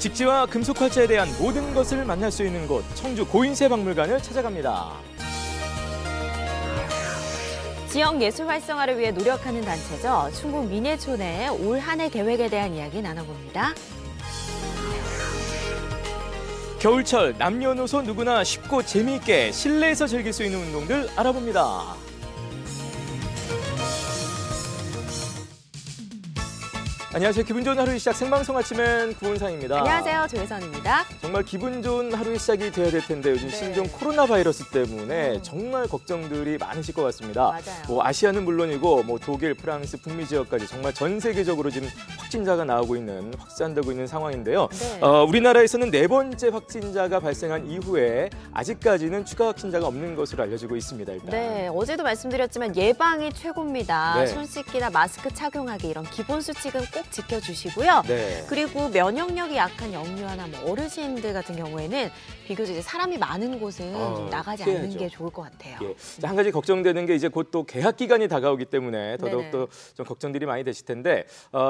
직지와 금속활자에 대한 모든 것을 만날 수 있는 곳, 청주 고인세 박물관을 찾아갑니다. 지역 예술 활성화를 위해 노력하는 단체죠. 충북 민예촌의 올 한 해 계획에 대한 이야기 나눠봅니다. 겨울철 남녀노소 누구나 쉽고 재미있게 실내에서 즐길 수 있는 운동들 알아봅니다. 안녕하세요. 기분 좋은 하루의 시작 생방송 아침엔 구은상입니다. 안녕하세요. 조혜선입니다. 정말 기분 좋은 하루의 시작이 돼야 될 텐데 요즘 신종 코로나 바이러스 때문에 정말 걱정들이 많으실 것 같습니다. 맞아요. 뭐 아시아는 물론이고 뭐 독일, 프랑스, 북미 지역까지 정말 전 세계적으로 지금 확진자가 나오고 있는 확산되고 있는 상황인데요. 네. 우리나라에서는 4번째 확진자가 발생한 이후에 아직까지는 추가 확진자가 없는 것으로 알려지고 있습니다. 일단. 네, 어제도 말씀드렸지만 예방이 최고입니다. 네. 손 씻기나 마스크 착용하기 이런 기본 수칙은 꼭 지켜주시고요. 네. 그리고 면역력이 약한 영유아나 뭐 어르신들 같은 경우에는 비교적 이제 사람이 많은 곳은 좀 나가지 피해야죠. 않는 게 좋을 것 같아요. 예. 자, 한 가지 걱정되는 게 이제 곧 또 개학 기간이 다가오기 때문에 더더욱 네네. 또 좀 걱정들이 많이 되실 텐데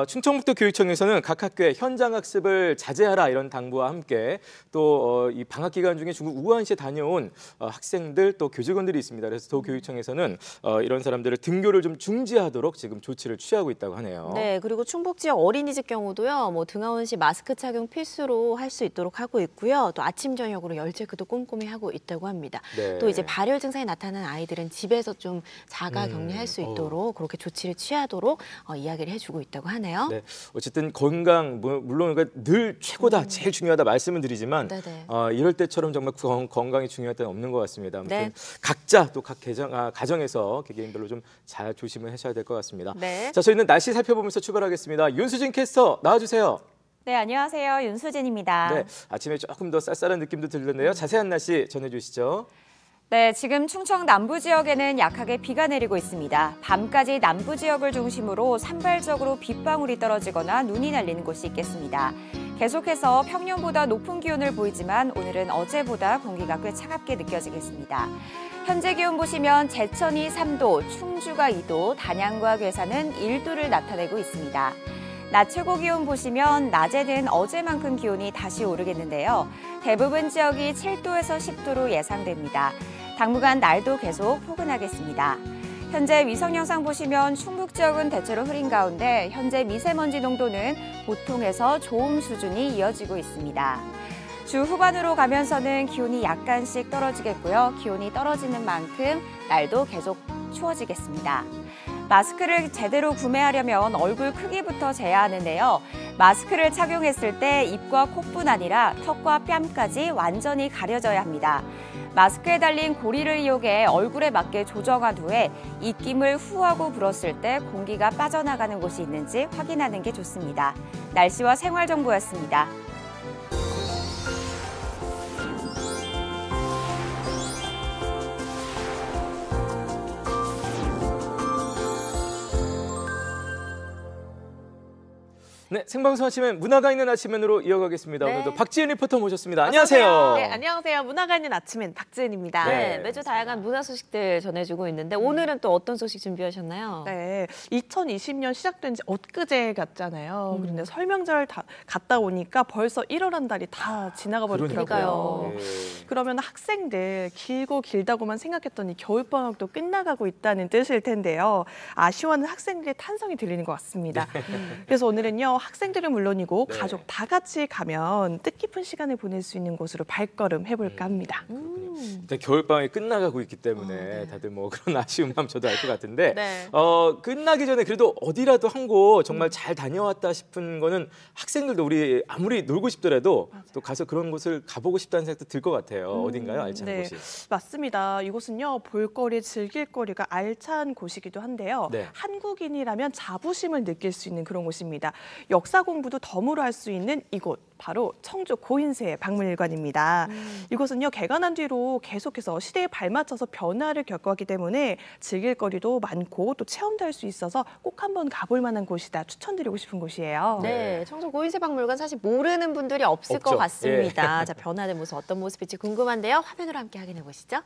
충청북도 교육청에서는 각 학교에 현장 학습을 자제하라 이런 당부와 함께 또 이 방학 기간 중에 중국 우한시에 다녀온 학생들 또 교직원들이 있습니다. 그래서 도교육청에서는 이런 사람들을 등교를 좀 중지하도록 지금 조치를 취하고 있다고 하네요. 네, 그리고 충북 지역 어린이집 경우도요. 뭐 등하원 시 마스크 착용 필수로 할 수 있도록 하고 있고요. 또 아침 저녁으로 열 체크도 꼼꼼히 하고 있다고 합니다. 네. 또 이제 발열 증상이 나타나는 아이들은 집에서 좀 자가 격리할 수 있도록 그렇게 조치를 취하도록 이야기를 해주고 있다고 하네요. 네, 어쨌든 건강 물론 늘 최고다, 제일 중요하다 말씀을 드리지만 네네. 이럴 때처럼 정말 건강이 중요할 때는 없는 것 같습니다. 아무튼 네. 각자 또 각 가정에서 개개인별로 좀 잘 조심을 하셔야 될 것 같습니다. 네. 자, 저희는 날씨 살펴보면서 출발하겠습니다. 윤수진 캐스터 나와주세요. 네, 안녕하세요. 윤수진입니다. 네, 아침에 조금 더 쌀쌀한 느낌도 들렸네요. 자세한 날씨 전해주시죠. 네, 지금 충청 남부 지역에는 약하게 비가 내리고 있습니다. 밤까지 남부 지역을 중심으로 산발적으로 빗방울이 떨어지거나 눈이 날리는 곳이 있겠습니다. 계속해서 평년보다 높은 기온을 보이지만 오늘은 어제보다 공기가 꽤 차갑게 느껴지겠습니다. 현재 기온 보시면 제천이 3도, 충주가 2도, 단양과 괴산은 1도를 나타내고 있습니다. 낮 최고 기온 보시면 낮에는 어제만큼 기온이 다시 오르겠는데요. 대부분 지역이 7도에서 10도로 예상됩니다. 당분간 날도 계속 포근하겠습니다. 현재 위성 영상 보시면 충북 지역은 대체로 흐린 가운데 현재 미세먼지 농도는 보통에서 좋음 수준이 이어지고 있습니다. 주 후반으로 가면서는 기온이 약간씩 떨어지겠고요. 기온이 떨어지는 만큼 날도 계속 추워지겠습니다. 마스크를 제대로 구매하려면 얼굴 크기부터 재야 하는데요. 마스크를 착용했을 때 입과 코뿐 아니라 턱과 뺨까지 완전히 가려져야 합니다. 마스크에 달린 고리를 이용해 얼굴에 맞게 조정한 후에 입김을 후하고 불었을 때 공기가 빠져나가는 곳이 있는지 확인하는 게 좋습니다. 날씨와 생활 정보였습니다. 네, 생방송 아침엔 문화가 있는 아침엔으로 이어가겠습니다. 네. 오늘도 박지은 리포터 모셨습니다. 안녕하세요. 네, 안녕하세요. 문화가 있는 아침엔 박지은입니다. 네, 매주 다양한 문화 소식들 전해주고 있는데 오늘은 또 어떤 소식 준비하셨나요? 네, 2020년 시작된 지 엊그제 같잖아요. 그런데 설명절 다 갔다 오니까 벌써 1월한 달이 다 지나가 버리더라고요. 그러니까요. 그러면 학생들 길고 길다고만 생각했더니 겨울방학도 끝나가고 있다는 뜻일 텐데요. 아쉬워하는 학생들의 탄성이 들리는 것 같습니다. 그래서 오늘은요. 학생들은 물론이고 네. 가족 다 같이 가면 뜻깊은 시간을 보낼 수 있는 곳으로 발걸음 해볼까 합니다. 일단 겨울방학이 끝나가고 있기 때문에 다들 뭐 그런 아쉬운 마음 저도 알 것 같은데 네. 끝나기 전에 그래도 어디라도 한 곳 정말 잘 다녀왔다 싶은 거는 학생들도 우리 아무리 놀고 싶더라도 또 가서 그런 곳을 가보고 싶다는 생각도 들 것 같아요. 어딘가요? 알찬 네, 곳이. 맞습니다. 이곳은요. 볼거리, 즐길거리가 알찬 곳이기도 한데요. 네. 한국인이라면 자부심을 느낄 수 있는 그런 곳입니다. 역사 공부도 덤으로 할 수 있는 이곳, 바로 청주 고인세 박물관입니다. 이곳은요. 개관한 뒤로 계속해서 시대에 발맞춰서 변화를 겪어왔기 때문에 즐길거리도 많고 또 체험도 할 수 있어서 꼭 한번 가볼 만한 곳이다. 추천드리고 싶은 곳이에요. 네, 청주 고인세 박물관 사실 모르는 분들이 없을 없죠. 것 같습니다. 예. 자, 변화된 모습 어떤 모습일지 궁금한데요. 화면으로 함께 확인해 보시죠.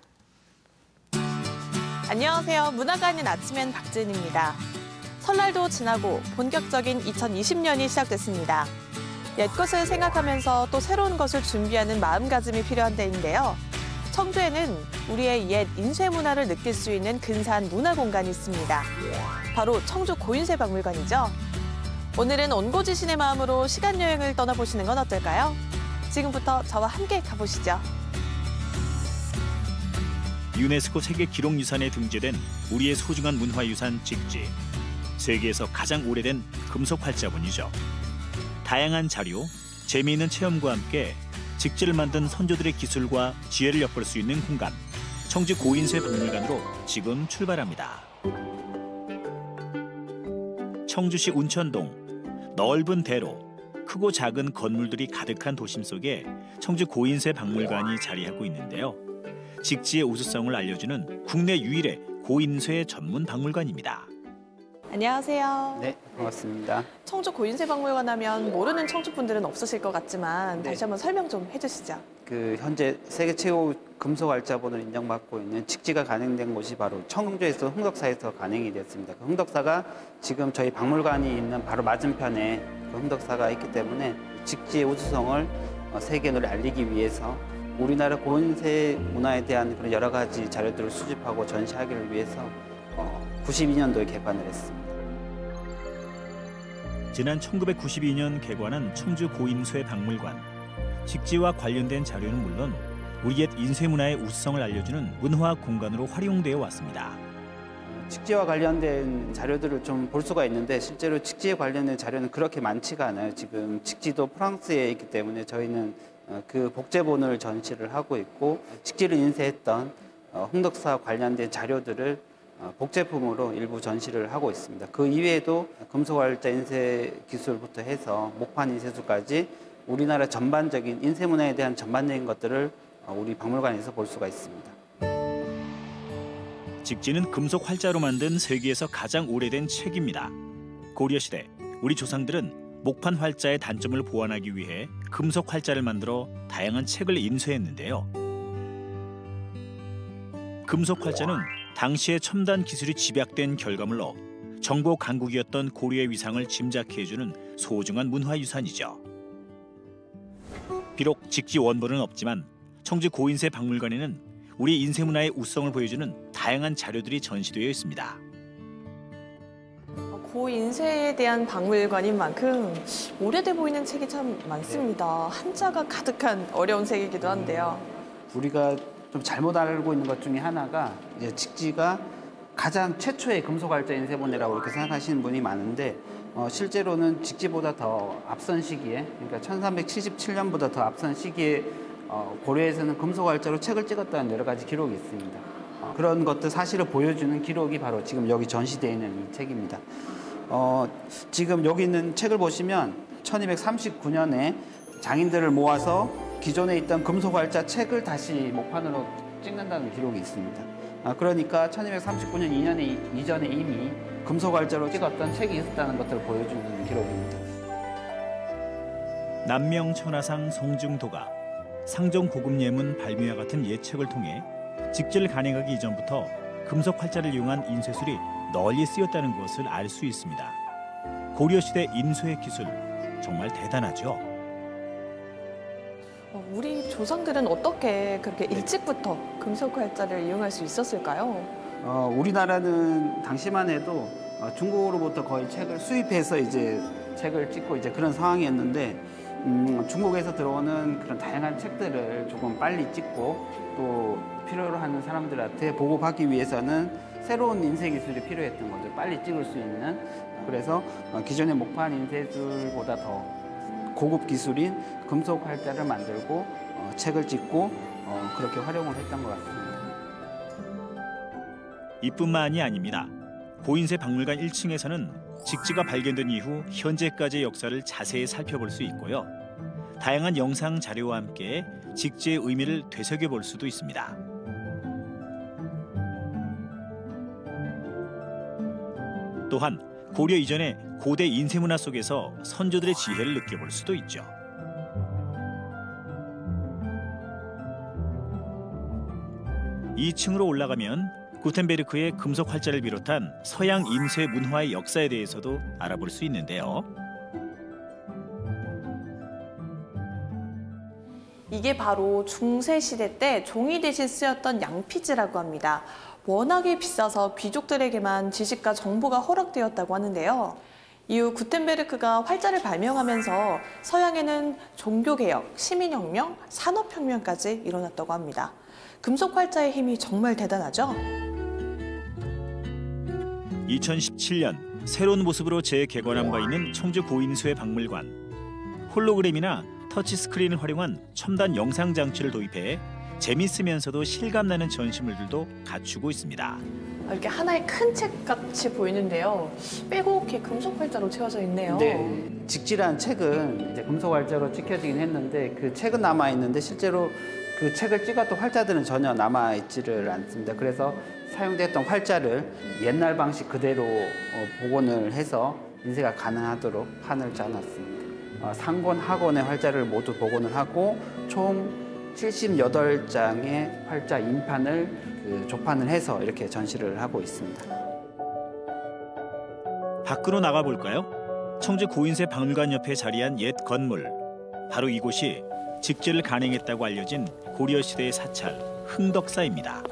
안녕하세요. 문화가 있는 아침엔 박지은입니다. 설날도 지나고 본격적인 2020년이 시작됐습니다. 옛것을 생각하면서 또 새로운 것을 준비하는 마음가짐이 필요한 데인데요. 청주에는 우리의 옛 인쇄 문화를 느낄 수 있는 근사한 문화 공간이 있습니다. 바로 청주 고인쇄 박물관이죠. 오늘은 온고지신의 마음으로 시간 여행을 떠나보시는 건 어떨까요? 지금부터 저와 함께 가보시죠. 유네스코 세계 기록유산에 등재된 우리의 소중한 문화유산 직지. 세계에서 가장 오래된 금속 활자본이죠. 다양한 자료, 재미있는 체험과 함께 직지를 만든 선조들의 기술과 지혜를 엿볼 수 있는 공간. 청주 고인쇄 박물관으로 지금 출발합니다. 청주시 운천동, 넓은 대로, 크고 작은 건물들이 가득한 도심 속에 청주 고인쇄 박물관이 자리하고 있는데요. 직지의 우수성을 알려주는 국내 유일의 고인쇄 전문 박물관입니다. 안녕하세요. 네, 반갑습니다. 청주 고인쇄 박물관 하면 모르는 청주분들은 없으실 것 같지만 네. 다시 한번 설명 좀 해주시죠. 현재 세계 최고 금속 활자본을 인정받고 있는 직지가 간행된 곳이 바로 청주에서 흥덕사에서 간행이 됐습니다. 그 흥덕사가 지금 저희 박물관이 있는 바로 맞은편에 그 흥덕사가 있기 때문에 직지의 우수성을 세계로 알리기 위해서 우리나라 고인쇄 문화에 대한 그런 여러 가지 자료들을 수집하고 전시하기를 위해서 92년도에 개관을 했습니다. 지난 1992년 개관한 청주 고인쇄 박물관. 직지와 관련된 자료는 물론 우리 옛 인쇄 문화의 우수성을 알려주는 문화 공간으로 활용되어 왔습니다. 직지와 관련된 자료들을 좀 볼 수가 있는데 실제로 직지에 관련된 자료는 그렇게 많지가 않아요. 지금 직지도 프랑스에 있기 때문에 저희는 그 복제본을 전시를 하고 있고 직지를 인쇄했던 흥덕사 관련된 자료들을 복제품으로 일부 전시를 하고 있습니다. 그 이외에도 금속활자 인쇄 기술부터 해서 목판 인쇄술까지 우리나라 전반적인 인쇄 문화에 대한 전반적인 것들을 우리 박물관에서 볼 수가 있습니다. 직지는 금속 활자로 만든 세계에서 가장 오래된 책입니다. 고려시대 우리 조상들은 목판 활자의 단점을 보완하기 위해 금속 활자를 만들어 다양한 책을 인쇄했는데요. 금속 활자는 당시의 첨단 기술이 집약된 결과물로 정보 강국이었던 고려의 위상을 짐작해주는 소중한 문화유산이죠. 비록 직지 원본은 없지만 청주 고인쇄 박물관에는 우리 인쇄 문화의 우수성을 보여주는 다양한 자료들이 전시되어 있습니다. 고인쇄에 대한 박물관인 만큼 오래돼 보이는 책이 참 많습니다. 한자가 가득한 어려운 책이기도 한데요. 우리가 좀 잘못 알고 있는 것 중에 하나가 이제 직지가 가장 최초의 금속활자 인쇄본이라고 이렇게 생각하시는 분이 많은데 실제로는 직지보다 더 앞선 시기에, 그러니까 1377년보다 더 앞선 시기에 고려에서는 금속활자로 책을 찍었다는 여러 가지 기록이 있습니다. 그런 것들 사실을 보여주는 기록이 바로 지금 여기 전시되어 있는 이 책입니다. 지금 여기 있는 책을 보시면 1239년에 장인들을 모아서 기존에 있던 금속활자 책을 다시 목판으로 찍는다는 기록이 있습니다. 그러니까 1239년 이전에 이미 금속활자로 찍었던 책이 있었다는 것들을 보여주는 기록입니다. 남명천하상 송중도가 상정고급예문 발매와 같은 예책을 통해 직지를 간행하기 이전부터 금속 활자를 이용한 인쇄술이 널리 쓰였다는 것을 알 수 있습니다. 고려시대 인쇄 기술 정말 대단하죠. 우리 조상들은 어떻게 그렇게 일찍부터 금속 활자를 이용할 수 있었을까요? 우리나라는 당시만 해도 중국으로부터 거의 책을 수입해서 이제 책을 찍고 이제 그런 상황이었는데 중국에서 들어오는 그런 다양한 책들을 조금 빨리 찍고 또 필요로 하는 사람들한테 보급하기 위해서는 새로운 인쇄 기술이 필요했던 거죠. 빨리 찍을 수 있는. 그래서 기존의 목판 인쇄술보다 더 고급 기술인 금속 활자를 만들고 책을 찍고 그렇게 활용을 했던 것 같습니다. 이뿐만이 아닙니다. 고인쇄 박물관 1층에서는 직지가 발견된 이후 현재까지의 역사를 자세히 살펴볼 수 있고요. 다양한 영상 자료와 함께 직지의 의미를 되새겨볼 수도 있습니다. 또한 고려 이전의 고대 인쇄 문화 속에서 선조들의 지혜를 느껴볼 수도 있죠. 이 층으로 올라가면 구텐베르크의 금속 활자를 비롯한 서양 인쇄 문화의 역사에 대해서도 알아볼 수 있는데요. 이게 바로 중세시대 때 종이 대신 쓰였던 양피지라고 합니다. 워낙에 비싸서 귀족들에게만 지식과 정보가 허락되었다고 하는데요. 이후 구텐베르크가 활자를 발명하면서 서양에는 종교개혁, 시민혁명, 산업혁명까지 일어났다고 합니다. 금속 활자의 힘이 정말 대단하죠? 2017년 새로운 모습으로 재개관한 바 있는 청주 고인수의 박물관. 홀로그램이나 터치스크린을 활용한 첨단 영상 장치를 도입해 재밌으면서도 실감나는 전시물들도 갖추고 있습니다. 이렇게 하나의 큰 책같이 보이는데요. 빼곡히 금속 활자로 채워져 있네요. 네, 직지라는 책은 이제 금속 활자로 찍혀지긴 했는데 그 책은 남아 있는데 실제로 그 책을 찍었던 활자들은 전혀 남아 있지를 않습니다. 그래서 사용됐던 활자를 옛날 방식 그대로 복원을 해서 인쇄가 가능하도록 판을 짜놨습니다. 상권, 하권의 활자를 모두 복원을 하고 총 78장의 활자 인판을 조판을 해서 이렇게 전시를 하고 있습니다. 밖으로 나가 볼까요? 청주 고인세 박물관 옆에 자리한 옛 건물. 바로 이곳이 직제를 간행했다고 알려진 고려 시대의 사찰 흥덕사입니다.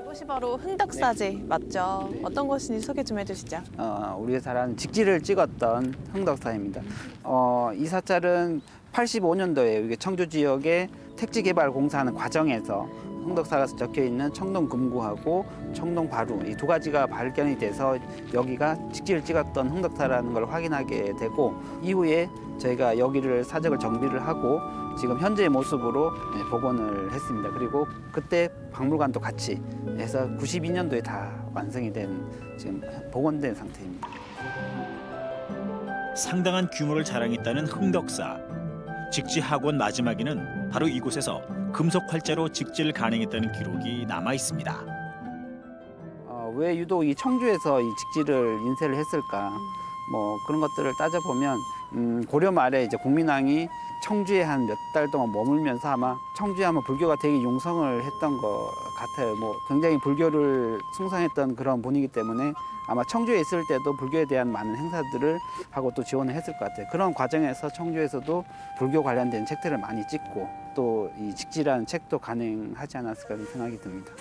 이것이 바로 흥덕사지 맞죠? 어떤 것인지 소개 좀 해주시죠. 우리가 잘 아는 직지를 찍었던 흥덕사입니다. 이 사찰은 85년도에 이게 청주 지역의 택지 개발 공사하는 과정에서 흥덕사가 적혀 있는 청동금구하고 청동바루 이 두 가지가 발견이 돼서 여기가 직지를 찍었던 흥덕사라는 걸 확인하게 되고 이후에 저희가 여기를 사적을 정비를 하고 지금 현재의 모습으로 복원을 했습니다. 그리고 그때 박물관도 같이 해서 92년도에 다 완성이 된 지금 복원된 상태입니다. 상당한 규모를 자랑했다는 흥덕사. 직지 학원 마지막에는 바로 이곳에서 금속 활자로 직지를 간행했다는 기록이 남아 있습니다. 왜 유독 이 청주에서 이 직지를 인쇄를 했을까? 뭐 그런 것들을 따져보면 고려 말에 이제 국민왕이 청주에 한 몇 달 동안 머물면서 아마 청주에 아마 불교가 되게 융성을 했던 것 같아요. 뭐 굉장히 불교를 숭상했던 그런 분이기 때문에 아마 청주에 있을 때도 불교에 대한 많은 행사들을 하고 또 지원을 했을 것 같아요. 그런 과정에서 청주에서도 불교 관련된 책들을 많이 찍고 또 이 직지라는 책도 간행하지 않았을까 생각이 듭니다.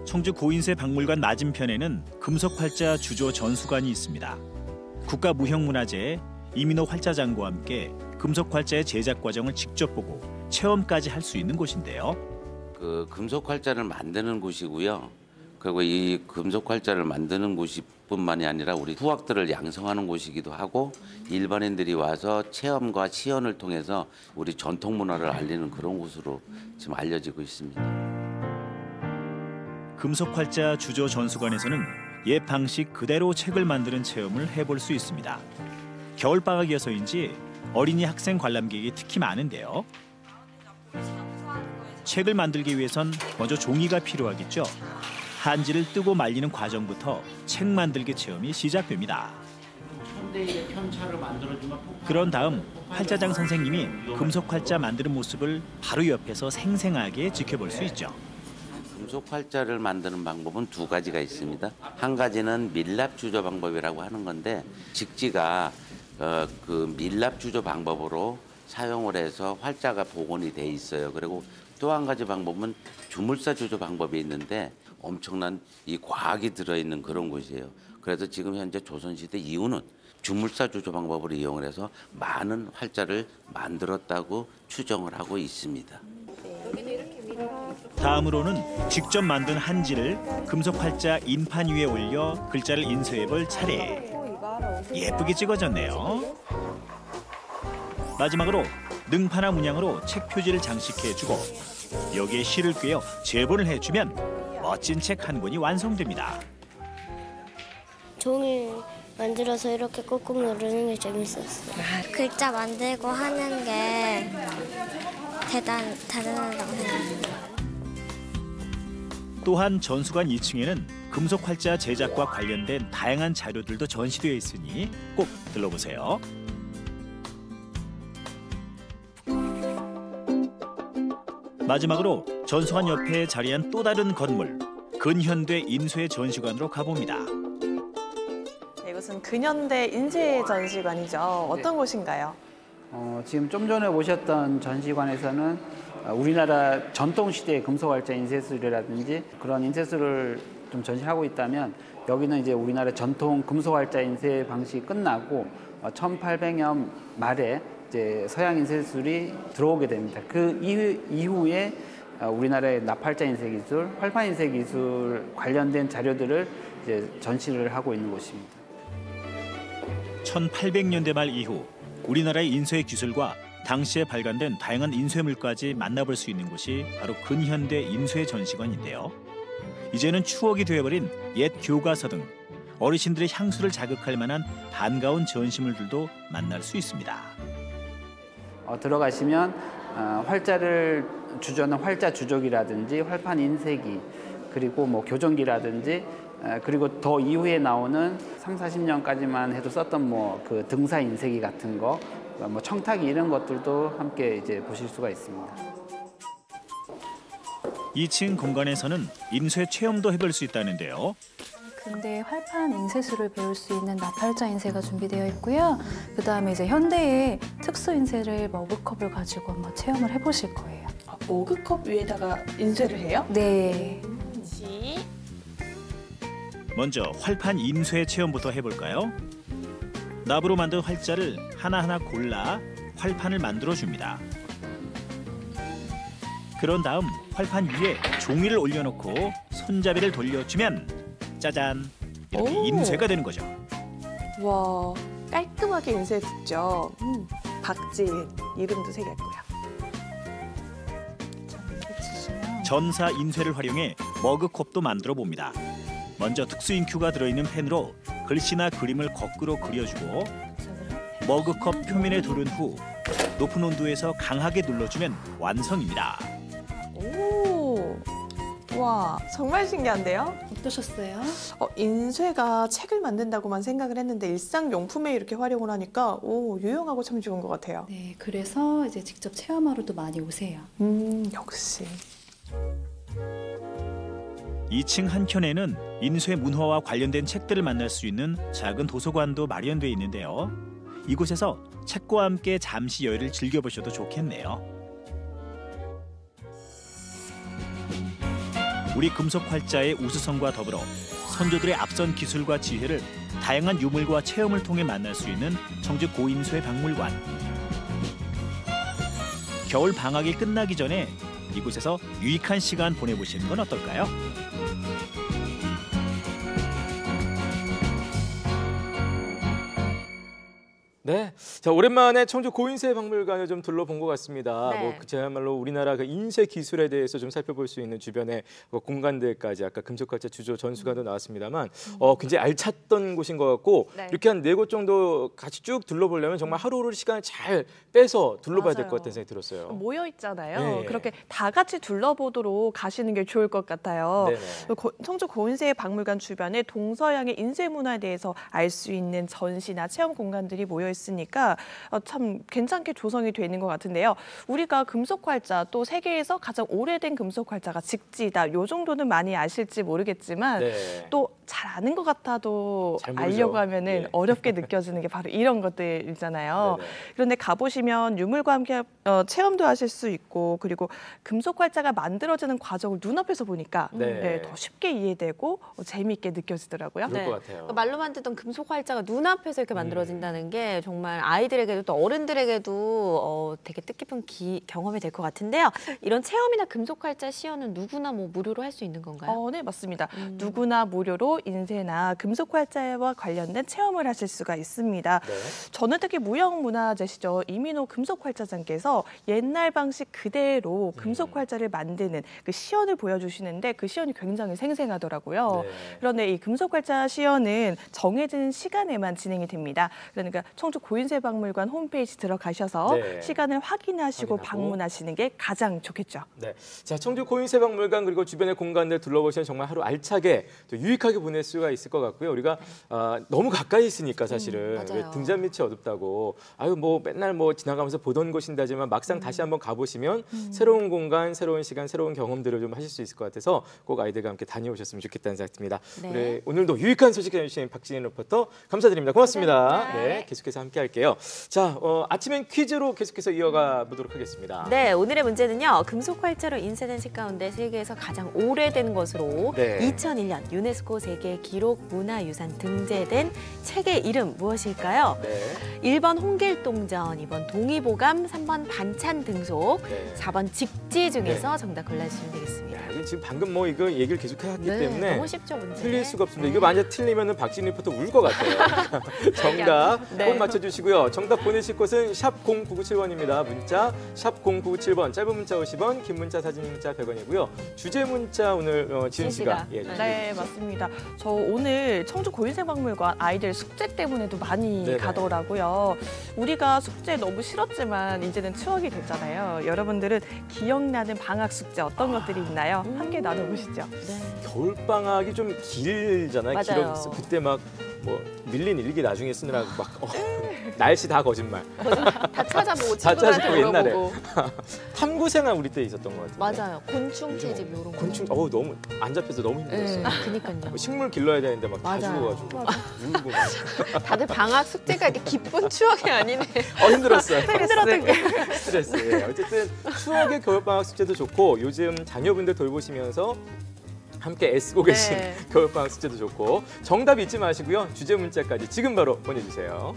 청주 고인세 박물관 맞은편에는 금속 활자 주조 전수관이 있습니다. 국가무형문화재에 이민호 활자장과 함께 금속 활자의 제작 과정을 직접 보고 체험까지 할 수 있는 곳인데요. 그 금속 활자를 만드는 곳이고요. 그리고 이 금속 활자를 만드는 곳뿐만이 아니라 우리 후학들을 양성하는 곳이기도 하고 일반인들이 와서 체험과 시연을 통해서 우리 전통 문화를 알리는 그런 곳으로 지금 알려지고 있습니다. 금속 활자 주조 전수관에서는 옛 방식 그대로 책을 만드는 체험을 해볼 수 있습니다. 겨울방학이어서인지 어린이 학생 관람객이 특히 많은데요. 책을 만들기 위해선 먼저 종이가 필요하겠죠. 한지를 뜨고 말리는 과정부터 책 만들기 체험이 시작됩니다. 그런 다음 활자장 선생님이 금속 활자 만드는 모습을 바로 옆에서 생생하게 지켜볼 수 있죠. 금속 활자를 만드는 방법은 두 가지가 있습니다. 한 가지는 밀랍 주조 방법이라고 하는 건데 직지가 그 밀랍 주조 방법으로 사용을 해서 활자가 복원이 돼 있어요. 그리고 또 한 가지 방법은 주물사 주조 방법이 있는데 엄청난 이 과학이 들어있는 그런 곳이에요. 그래서 지금 현재 조선시대 이후는 주물사 주조 방법을 이용을 해서 많은 활자를 만들었다고 추정을 하고 있습니다. 다음으로는 직접 만든 한지를 금속 활자 인판 위에 올려 글자를 인쇄해볼 차례. 예쁘게 찍어졌네요. 마지막으로 능파나 문양으로 책 표지를 장식해주고 여기에 실을 꿰어 제본을 해주면 멋진 책 한 권이 완성됩니다. 종이 만들어서 이렇게 꾹꾹 누르는 게 재밌었어요. 글자 만들고 하는 게 대단하다고 생각합니다. 또한 전수관 2층에는 금속 활자 제작과 관련된 다양한 자료들도 전시되어 있으니 꼭 들러보세요. 마지막으로 전수관 옆에 자리한 또 다른 건물, 근현대 인쇄 전시관으로 가봅니다. 네, 이것은 근현대 인쇄 전시관이죠. 어떤 곳인가요? 지금 좀 전에 오셨던 전시관에서는 우리나라 전통시대의 금속활자 인쇄술이라든지 그런 인쇄술을 좀 전시하고 있다면 여기는 이제 우리나라 전통 금속활자 인쇄 방식이 끝나고 1800년 말에 이제 서양 인쇄술이 들어오게 됩니다. 그 이후에 우리나라의 납활자 인쇄 기술, 활판 인쇄 기술 관련된 자료들을 이제 전시를 하고 있는 곳입니다. 1800년대 말 이후 우리나라의 인쇄 기술과 당시에 발간된 다양한 인쇄물까지 만나볼 수 있는 곳이 바로 근현대 인쇄 전시관인데요. 이제는 추억이 되어버린 옛 교과서 등 어르신들의 향수를 자극할 만한 반가운 전시물들도 만날 수 있습니다. 들어가시면 활자를 주조하는 활자 주조기라든지 활판 인쇄기 그리고 뭐 교정기라든지 그리고 더 이후에 나오는 3, 40년까지만 해도 썼던 뭐 그 등사 인쇄기 같은 거, 뭐 청탁기 이런 것들도 함께 이제 보실 수가 있습니다. 2층 공간에서는 인쇄 체험도 해볼 수 있다는데요. 근대 활판 인쇄술을 배울 수 있는 납활자 인쇄가 준비되어 있고요. 그다음에 이제 현대의 특수 인쇄를 머그컵을 가지고 한번 체험을 해보실 거예요. 머그컵 위에다가 인쇄를 해요? 네. 먼저 활판 인쇄 체험부터 해볼까요? 납으로 만든 활자를 하나하나 골라 활판을 만들어줍니다. 그런 다음 활판 위에 종이를 올려놓고 손잡이를 돌려주면 짜잔! 이렇게 인쇄가 되는 거죠. 와, 깔끔하게 인쇄됐죠. 박지 이름도 새겼고요. 전사 인쇄를 활용해 머그컵도 만들어 봅니다. 먼저 특수 잉크가 들어있는 펜으로 글씨나 그림을 거꾸로 그려주고 머그컵 표면에 두른 후 높은 온도에서 강하게 눌러주면 완성입니다. 오, 와, 정말 신기한데요? 어떠셨어요? 인쇄가 책을 만든다고만 생각을 했는데 일상용품에 이렇게 활용을 하니까 유용하고 참 좋은 것 같아요. 네, 그래서 이제 직접 체험하러도 많이 오세요. 역시. 2층 한켠에는 인쇄 문화와 관련된 책들을 만날 수 있는 작은 도서관도 마련돼 있는데요. 이곳에서 책과 함께 잠시 여유를 즐겨보셔도 좋겠네요. 우리 금속 활자의 우수성과 더불어 선조들의 앞선 기술과 지혜를 다양한 유물과 체험을 통해 만날 수 있는 청주 고인쇄 박물관. 겨울 방학이 끝나기 전에 이곳에서 유익한 시간 보내보시는 건 어떨까요? 네, 자 오랜만에 청주 고인쇄 박물관을 좀 둘러본 것 같습니다. 네. 뭐 그야말로 우리나라 그 인쇄 기술에 대해서 좀 살펴볼 수 있는 주변의 공간들까지 아까 금속활자 주조 전수관도 나왔습니다만 굉장히 알찼던 곳인 것 같고 네. 이렇게 한 4곳 정도 같이 쭉 둘러보려면 정말 하루를 시간을 잘 빼서 둘러봐야 될 것 같다는 생각이 들었어요. 모여 있잖아요. 네. 그렇게 다 같이 둘러보도록 가시는 게 좋을 것 같아요. 네네. 청주 고인쇄 박물관 주변에 동서양의 인쇄 문화에 대해서 알 수 있는 전시나 체험 공간들이 모여 있으니까 참 괜찮게 조성이 되는 것 같은데요. 우리가 금속활자 또 세계에서 가장 오래된 금속활자가 직지다. 요 정도는 많이 아실지 모르겠지만 네. 또 잘 아는 것 같아도 잘 모르죠. 알려고 하면은 예. 어렵게 느껴지는 게 바로 이런 것들이잖아요. 네네. 그런데 가보시면 유물과 함께 체험도 하실 수 있고 그리고 금속활자가 만들어지는 과정을 눈앞에서 보니까 네. 더 쉽게 이해되고 재미있게 느껴지더라고요. 그럴 것 같아요. 말로만 듣던 금속 활자가 눈앞에서 이렇게 만들어진다는 게 정말 아이들에게도 또 어른들에게도 되게 뜻깊은 경험이 될 것 같은데요. 이런 체험이나 금속 활자 시연은 누구나 뭐 무료로 할 수 있는 건가요? 네, 맞습니다. 누구나 무료로 인쇄나 금속 활자와 관련된 체험을 하실 수가 있습니다. 네. 저는 특히 무형문화재시죠. 이민호 금속활자장께서 옛날 방식 그대로 금속활자를 만드는 그 시연을 보여주시는데 그 시연이 굉장히 생생하더라고요. 네. 그런데 이 금속활자 시연은 정해진 시간에만 진행이 됩니다. 그러니까 청주 고인쇄 박물관 홈페이지 들어가셔서 네. 시간을 확인하시고 확인하고. 방문하시는 게 가장 좋겠죠. 네, 자 청주 고인쇄 박물관 그리고 주변의 공간들 둘러보시면 정말 하루 알차게 또 유익하게 보낼 수가 있을 것 같고요. 우리가 너무 가까이 있으니까 사실은 맞아요. 등잔 밑이 어둡다고 아유 뭐 맨날 뭐 지나가면서 보던 곳인데 하지만 막상 다시 한번 가보시면 새로운 공간, 새로운 시간, 새로운 경험들을 좀 하실 수 있을 것 같아서 꼭 아이들과 함께 다녀오셨으면 좋겠다는 생각이 듭니다. 네. 우리 오늘도 유익한 소식 해주신 박진희 리포터 감사드립니다. 고맙습니다. 감사합니다. 네, 계속해서 함께 할게요. 자, 아침엔 퀴즈로 계속해서 이어가 보도록 하겠습니다. 네, 오늘의 문제는요. 금속 활자로 인쇄된 책 가운데 세계에서 가장 오래된 것으로 네. 2001년 유네스코 세계 기록 문화유산 등재된 책의 이름 무엇일까요? 네. 1번 홍길동전, 2번 동의보감, 3번 반찬 등속, 네. 4번 직지 중에서 정답 골라주시면 되겠습니다. 야, 이거 지금 방금 뭐 이거 얘기를 계속 해왔기 네, 때문에 너무 쉽죠, 문제. 틀릴 수가 없습니다. 이거 만약 틀리면은 박진희 리포터 울 것 같아요. 정답 네. 꼭 맞춰주시고요. 정답 보내실 곳은 샵 0997번입니다. 문자 샵 0997번, 짧은 문자 50원, 긴 문자 사진 문자 100원이고요. 주제 문자 오늘 지은 씨가 씨가. 네, 맞습니다. 저 오늘 청주 고인생박물관 아이들 숙제 때문에도 많이 네네. 가더라고요. 우리가 숙제 너무 싫었지만 이제는 추억이 됐잖아요. 여러분들은 기억나는 방학 숙제 어떤 것들이 있나요? 함께 나눠보시죠. 네. 겨울 방학이 좀 길잖아요. 맞아요. 그때 막 뭐 밀린 일기 나중에 쓰느라고 막 날씨 다 거짓말. 다 찾아보고 다 친구들한테 찾아보고 옛날에. 물어보고. 탐구생활 우리 때 있었던 것 같아요. 맞아요. 곤충 요즘 채집 이런 거. 곤충 너무 안 잡혀서 너무 힘들었어요. 네, 그니까요. 식물 길러야 되는데 막 다 맞아요. 죽어가지고 울고 막. 다들 방학 숙제가 이렇게 기쁜 추억이 아니네. 힘들었어요. 힘들었던 게. 스트레스. 예. 어쨌든 추억의 겨울방학 숙제도 좋고 요즘 자녀분들 돌보시면서 함께 애쓰고 계신 네. 겨울방학 숙제도 좋고 정답 잊지 마시고요. 주제 문자까지 지금 바로 보내주세요.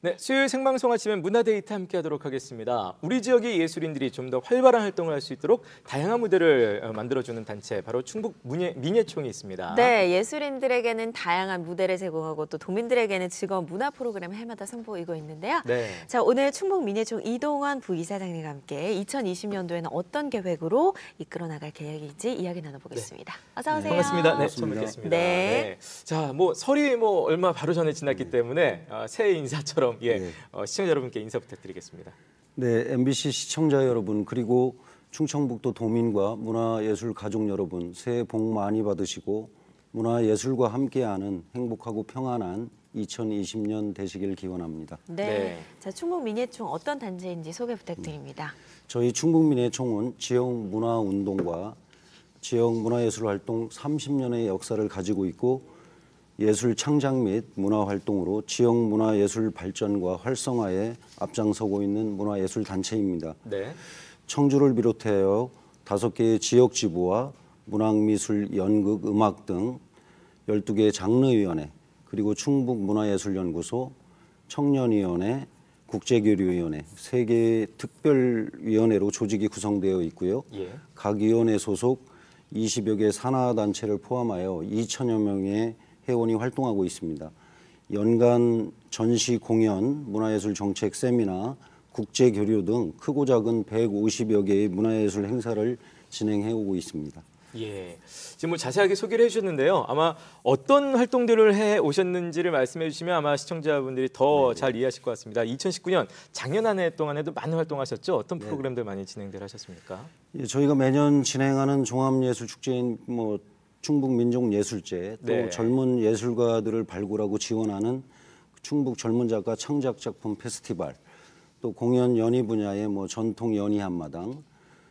네, 수요일 생방송 아침엔 문화데이트 함께하도록 하겠습니다. 우리 지역의 예술인들이 좀 더 활발한 활동을 할 수 있도록 다양한 무대를 만들어주는 단체, 바로 충북 민예총이 있습니다. 네, 예술인들에게는 다양한 무대를 제공하고 또 도민들에게는 즐거운 문화 프로그램을 해마다 선보이고 있는데요. 네. 자, 오늘 충북 민예총 이동원 부이사장님과 함께 2020년도에는 어떤 계획으로 이끌어 나갈 계획인지 이야기 나눠보겠습니다. 어서 오세요. 반갑습니다. 네, 처음 반갑습니다. 뵙겠습니다. 네. 자, 뭐 설이 뭐 얼마 바로 전에 지났기 때문에 새해 인사처럼 네. 시청자 여러분께 인사 부탁드리겠습니다. 네, MBC 시청자 여러분 그리고 충청북도 도민과 문화예술 가족 여러분 새해 복 많이 받으시고 문화예술과 함께하는 행복하고 평안한 2020년 되시길 기원합니다. 네. 네. 자, 충북 민예총 어떤 단체인지 소개 부탁드립니다. 저희 충북민예총은 지역 문화운동과 지역 문화예술 활동 30년의 역사를 가지고 있고 예술 창작 및 문화 활동으로 지역 문화예술 발전과 활성화에 앞장서고 있는 문화예술 단체입니다. 네. 청주를 비롯하여 5개의 지역 지부와 문학미술, 연극, 음악 등 12개의 장르위원회, 그리고 충북문화예술연구소, 청년위원회, 국제교류위원회 3개의 특별위원회로 조직이 구성되어 있고요. 예. 각 위원회 소속 20여 개 산하단체를 포함하여 2천여 명의 회원이 활동하고 있습니다. 연간 전시 공연, 문화예술 정책 세미나, 국제 교류 등 크고 작은 150여 개의 문화예술 행사를 진행해 오고 있습니다. 예. 지금 뭐 자세하게 소개를 해주셨는데요. 아마 어떤 활동들을 해 오셨는지를 말씀해 주시면 아마 시청자분들이 더 잘 이해하실 것 같습니다. 2019년 작년 한 해 동안에도 많은 활동하셨죠? 어떤 프로그램들 많이 진행들 하셨습니까? 예, 저희가 매년 진행하는 종합예술축제인 충북민족예술제, 또 네. 젊은 예술가들을 발굴하고 지원하는 충북 젊은작가 창작작품 페스티벌, 또 공연 연희 분야의 전통 연희 한마당,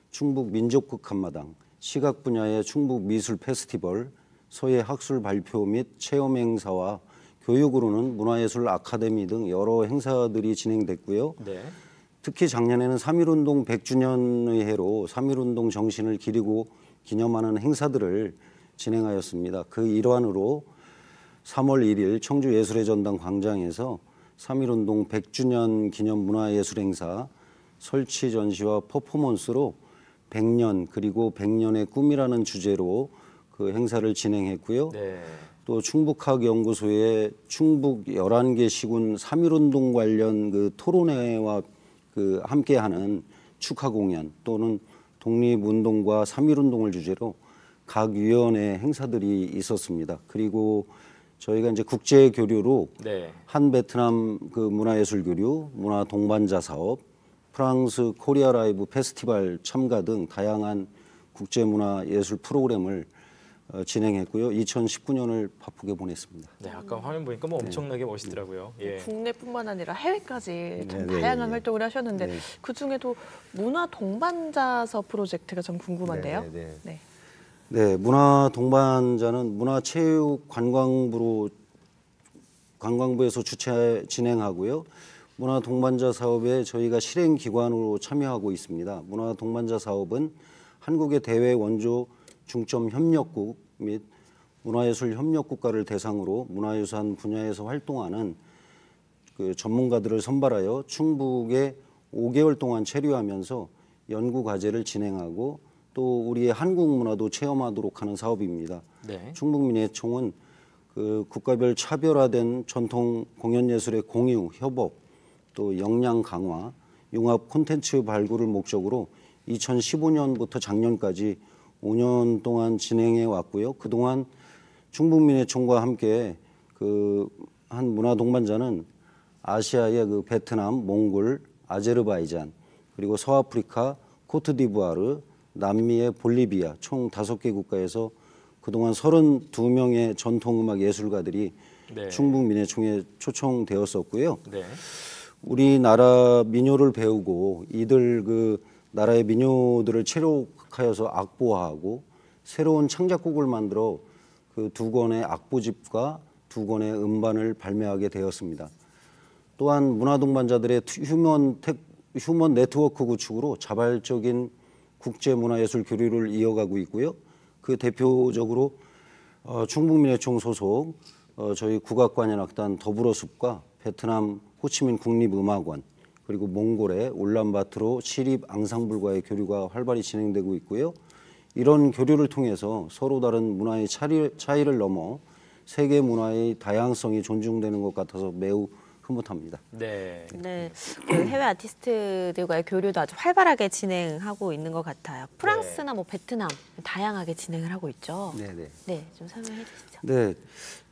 충북 민족극 한마당, 시각 분야의 충북 미술 페스티벌, 서예 학술 발표 및 체험 행사와 교육으로는 문화예술 아카데미 등 여러 행사들이 진행됐고요. 네. 특히 작년에는 3.1운동 100주년의 해로 3.1운동 정신을 기리고 기념하는 행사들을 진행하였습니다. 그 일환으로 3월 1일 청주예술의 전당 광장에서 3.1운동 100주년 기념 문화예술 행사 설치 전시와 퍼포먼스로 100년 그리고 100년의 꿈이라는 주제로 그 행사를 진행했고요. 네. 또 충북학연구소의 충북 11개 시군 3.1운동 관련 그 토론회와 그 함께하는 축하 공연 또는 독립운동과 3.1운동을 주제로 각 위원회 행사들이 있었습니다. 그리고 저희가 이제 국제 교류로 네. 한 베트남 그 문화예술 교류, 문화 동반자 사업, 프랑스 코리아 라이브 페스티벌 참가 등 다양한 국제 문화예술 프로그램을 진행했고요. 2019년을 바쁘게 보냈습니다. 네, 아까 화면 보니까 뭐 엄청나게 멋있더라고요. 예. 국내뿐만 아니라 해외까지 참 네, 다양한 네. 활동을 하셨는데 네. 그중에도 문화 동반자서 프로젝트가 좀 궁금한데요. 네. 네, 문화 동반자는 문화체육관광부로 관광부에서 주최 진행하고요. 문화 동반자 사업에 저희가 실행 기관으로 참여하고 있습니다. 문화 동반자 사업은 한국의 대외 원조 중점 협력국 및 문화예술 협력국가를 대상으로 문화유산 분야에서 활동하는 그 전문가들을 선발하여 충북에 5개월 동안 체류하면서 연구 과제를 진행하고 또 우리의 한국 문화도 체험하도록 하는 사업입니다. 네. 충북민예총은 그 국가별 차별화된 전통 공연예술의 공유, 협업, 또 역량 강화, 융합 콘텐츠 발굴을 목적으로 2015년부터 작년까지 5년 동안 진행해 왔고요. 그동안 충북민예총과 함께 그 한 문화 동반자는 아시아의 그 베트남, 몽골, 아제르바이잔, 그리고 서아프리카, 코트디부아르, 남미의 볼리비아 총 5개 국가에서 그동안 32명의 전통음악 예술가들이 네. 충북민예총에 초청되었었고요. 네. 우리나라 민요를 배우고 이들 그 나라의 민요들을 체록하여서 악보화하고 새로운 창작곡을 만들어 그 2권의 악보집과 2권의 음반을 발매하게 되었습니다. 또한 문화동반자들의 휴먼 네트워크 구축으로 자발적인 국제문화예술 교류를 이어가고 있고요. 그 대표적으로 충북민예총 소속 저희 국악관현악단 더불어숲과 베트남 호치민 국립음악원 그리고 몽골의 울란바토르 시립 앙상블과의 교류가 활발히 진행되고 있고요. 이런 교류를 통해서 서로 다른 문화의 차이를 넘어 세계 문화의 다양성이 존중되는 것 같아서 매우 흐뭇합니다. 네. 네, 그 해외 아티스트들과의 교류도 아주 활발하게 진행하고 있는 것 같아요. 프랑스나 뭐 베트남 다양하게 진행을 하고 있죠. 네네. 네, 좀 설명해 주시죠. 네,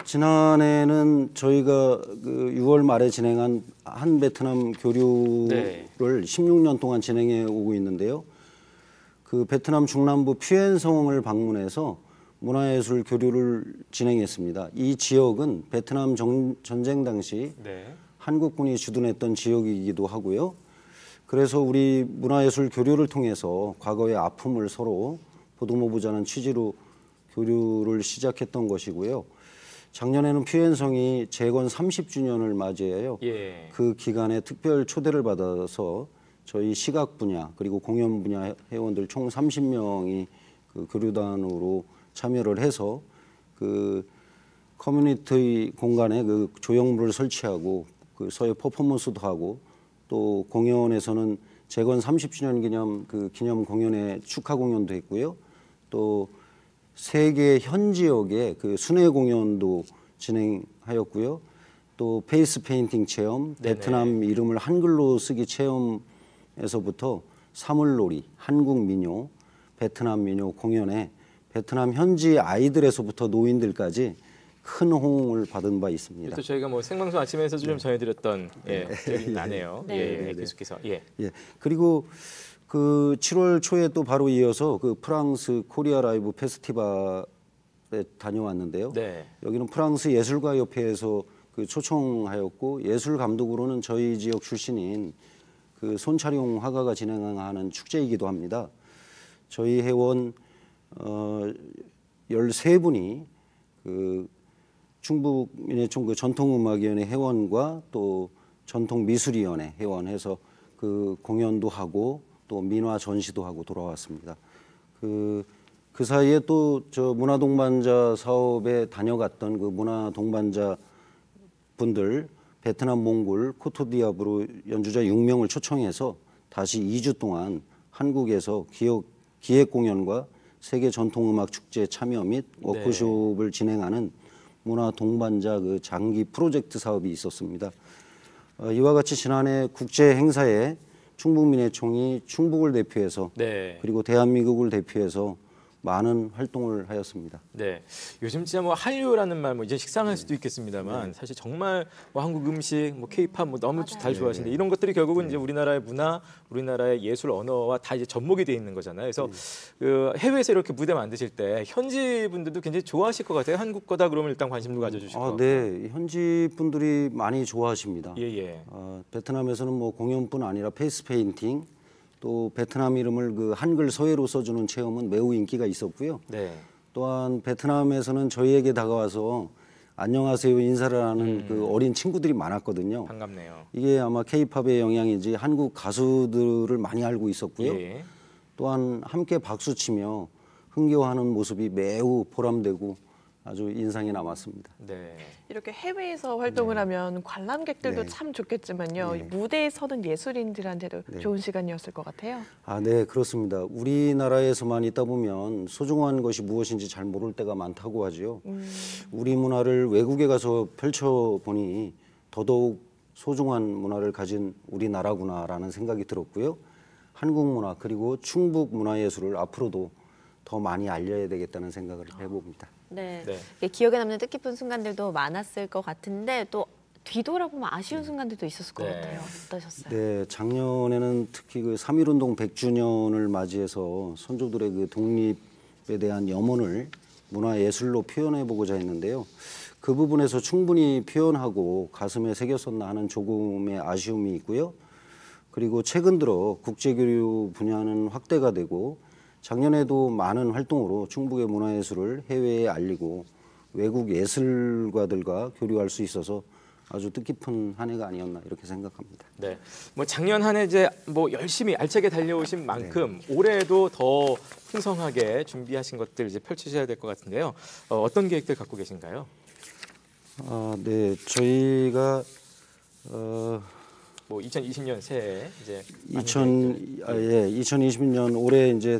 지난해는 저희가 그 6월 말에 진행한 한 베트남 교류를 네. 16년 동안 진행해 오고 있는데요. 그 베트남 중남부 퓨엔성을 방문해서 문화예술 교류를 진행했습니다. 이 지역은 베트남 전쟁 당시 네. 한국군이 주둔했던 지역이기도 하고요. 그래서 우리 문화예술 교류를 통해서 과거의 아픔을 서로 보듬어보자는 취지로 교류를 시작했던 것이고요. 작년에는 퓨엔성이 재건 30주년을 맞이해요. 예. 그 기간에 특별 초대를 받아서 저희 시각 분야 그리고 공연 분야 회원들 총 30명이 그 교류단으로 참여를 해서 그 커뮤니티 공간에 그 조형물을 설치하고 그 서해 퍼포먼스도 하고 또 공연에서는 재건 30주년 기념 그 기념 공연의 축하 공연도 했고요. 또 세계 현 지역의 그 순회 공연도 진행하였고요. 또 페이스 페인팅 체험, 네네. 베트남 이름을 한글로 쓰기 체험에서부터 사물놀이, 한국 민요, 베트남 민요 공연에 베트남 현지 아이들에서부터 노인들까지 큰 호응을 받은 바 있습니다. 또 저희가 뭐 생방송 아침에서 좀 전해드렸던 기억이 나네요. 네. 예, 네. 계속해서 예. 예. 그리고 그 7월 초에 또 바로 이어서 그 프랑스 코리아 라이브 페스티벌에 다녀왔는데요. 네. 여기는 프랑스 예술가협회에서 그 초청하였고 예술 감독으로는 저희 지역 출신인 그 손차룡 화가가 진행하는 축제이기도 합니다. 저희 회원 13분이 그 충북민예총 그 전통음악위원회 회원과 또 전통미술위원회 회원해서 그 공연도 하고 또 민화 전시도 하고 돌아왔습니다. 그 사이에 또 저 문화동반자 사업에 다녀갔던 그 문화동반자 분들 베트남, 몽골, 코트디부아르 연주자 6명을 초청해서 다시 2주 동안 한국에서 기획 공연과 세계 전통음악 축제 참여 및 워크숍을 진행하는 문화 동반자 그 장기 프로젝트 사업이 있었습니다. 이와 같이 지난해 국제 행사에 충북민예총이 충북을 대표해서 네. 그리고 대한민국을 대표해서 많은 활동을 하였습니다. 네, 요즘 진짜 뭐 한류라는 말 뭐 이제 식상할 수도 있겠습니다만 사실 정말 뭐 한국 음식, 뭐 K-팝 뭐 너무 잘 좋아하시는데 이런 것들이 결국은 이제 우리나라의 문화, 우리나라의 예술 언어와 다 이제 접목이 돼 있는 거잖아요. 그래서 그 해외에서 이렇게 무대 만드실 때 현지 분들도 굉장히 좋아하실 것 같아요. 한국 거다 그러면 일단 관심도 가져주실 것 같고. 네, 현지 분들이 많이 좋아하십니다. 예. 베트남에서는 뭐 공연뿐 아니라 페이스 페인팅, 또 베트남 이름을 그 한글 서예로 써주는 체험은 매우 인기가 있었고요. 네. 또한 베트남에서는 저희에게 다가와서 안녕하세요 인사를 하는 그 어린 친구들이 많았거든요. 반갑네요. 이게 아마 K-팝의 영향인지 한국 가수들을 많이 알고 있었고요. 예. 또한 함께 박수치며 흥겨워하는 모습이 매우 보람되고 아주 인상이 남았습니다. 네. 이렇게 해외에서 활동을 하면 관람객들도 네. 참 좋겠지만요. 네. 무대에 서는 예술인들한테도 좋은 시간이었을 것 같아요. 네, 그렇습니다. 우리나라에서만 있다 보면 소중한 것이 무엇인지 잘 모를 때가 많다고 하죠. 우리 문화를 외국에 가서 펼쳐보니 더더욱 소중한 문화를 가진 우리나라구나라는 생각이 들었고요. 한국 문화 그리고 충북 문화예술을 앞으로도 더 많이 알려야 되겠다는 생각을 해봅니다. 네. 네. 기억에 남는 뜻깊은 순간들도 많았을 것 같은데 또 뒤돌아보면 아쉬운 순간들도 있었을 것 네. 같아요. 어떠셨어요? 네, 작년에는 특히 그 3.1운동 100주년을 맞이해서 선조들의 그 독립에 대한 염원을 문화예술로 표현해보고자 했는데요. 그 부분에서 충분히 표현하고 가슴에 새겼었나 하는 조금의 아쉬움이 있고요. 그리고 최근 들어 국제교류 분야는 확대가 되고 작년에도 많은 활동으로 충북의 문화예술을 해외에 알리고 외국 예술가들과 교류할 수 있어서 아주 뜻깊은 한 해가 아니었나 이렇게 생각합니다. 네. 뭐 작년 한 해 이제 뭐 열심히 알차게 달려오신 만큼 올해도 더 풍성하게 준비하신 것들 이제 펼치셔야 될 것 같은데요. 어떤 계획들 갖고 계신가요? 네, 저희가 뭐 2020년 새해 이제 2020년 올해 이제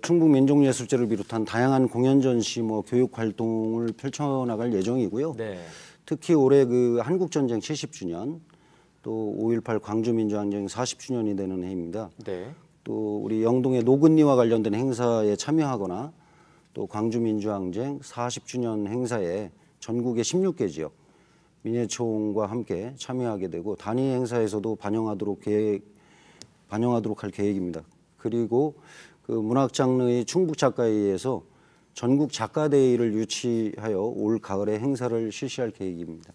충북 민족예술제를 비롯한 다양한 공연 전시 뭐 교육 활동을 펼쳐나갈 예정이고요. 네. 특히 올해 그 한국 전쟁 70주년 또 5.18 광주 민주항쟁 40주년이 되는 해입니다. 네. 또 우리 영동의 노근리와 관련된 행사에 참여하거나 또 광주 민주항쟁 40주년 행사에 전국의 16개 지역 민예총과 함께 참여하게 되고 단위 행사에서도 반영하도록 할 계획입니다. 그리고 그 문학 장르의 충북 작가회의에서 전국 작가대회를 유치하여 올 가을에 행사를 실시할 계획입니다.